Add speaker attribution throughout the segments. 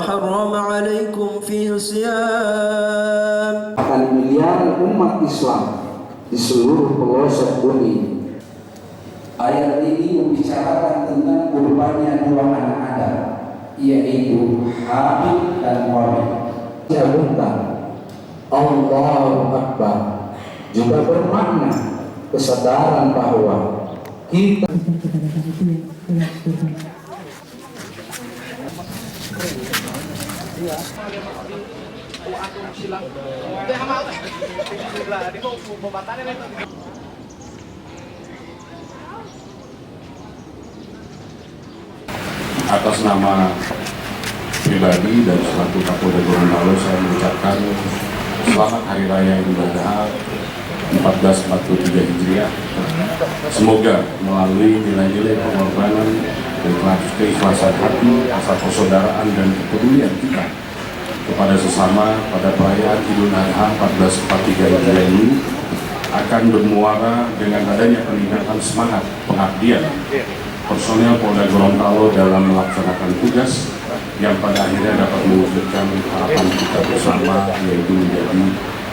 Speaker 1: حرم عليكم فيه الصيام.
Speaker 2: Akan miliaran umat Islam di seluruh pelosok bumi. Ayat ini membicarakan tentang kurbannya dua anak Adam, yaitu Habil dan Qabil. Jabuntan Allahu Akbar juga bermakna kesadaran bahwa kita
Speaker 3: atas nama pribadi dan selaku Kapolda Gorontalo saya mengucapkan selamat Hari Raya Idul Adha 1443 Hijriah. Semoga melalui nilai-nilai pengorbanan, keikhlasan hati, rasa persaudaraan dan kepedulian kita kepada sesama pada perayaan Idul Adha 1443 Hijriah ini akan bermuara dengan adanya peningkatan semangat pengabdian personel Polda Gorontalo dalam melaksanakan tugas yang pada akhirnya dapat mewujudkan harapan kita bersama, yaitu menjadi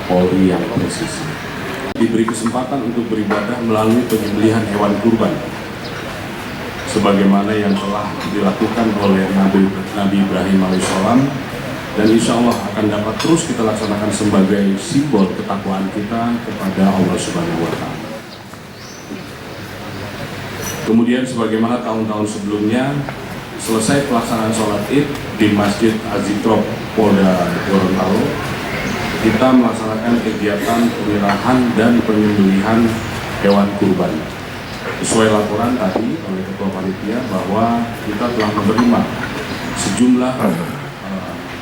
Speaker 3: Polri yang presisi. Diberi kesempatan untuk beribadah melalui penyembelihan hewan kurban, sebagaimana yang telah dilakukan oleh Nabi Ibrahim alaihissalam, dan insya Allah akan dapat terus kita laksanakan sebagai simbol ketakwaan kita kepada Allah Subhanahu wa Ta'ala. Kemudian sebagaimana tahun-tahun sebelumnya, selesai pelaksanaan sholat Id di Masjid Azikrok Polda Gorontalo, kita melaksanakan kegiatan penyerahan dan penyembelihan hewan kurban. Sesuai laporan tadi oleh Ketua Panitia bahwa kita telah menerima sejumlah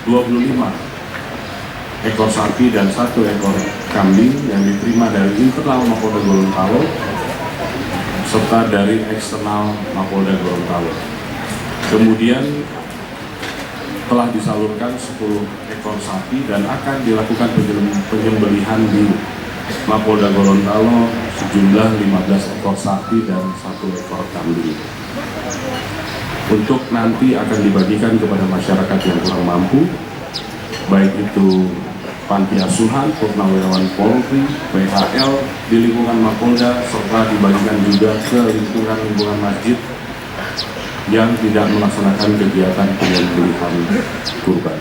Speaker 3: 25 ekor sapi dan 1 ekor kambing yang diterima dari internal Mapolda Gorontalo serta dari eksternal Mapolda Gorontalo. Kemudian telah disalurkan 10 ekor sapi dan akan dilakukan penyembelihan di Mapolda Gorontalo sejumlah 15 ekor sapi dan 1 ekor kambing. Untuk nanti akan dibagikan kepada masyarakat yang kurang mampu, baik itu panti asuhan, purnawirawan Polri, PHL di lingkungan Mapolda, serta dibagikan juga ke lingkungan masjid yang tidak melaksanakan kegiatan penyembelihan kurban.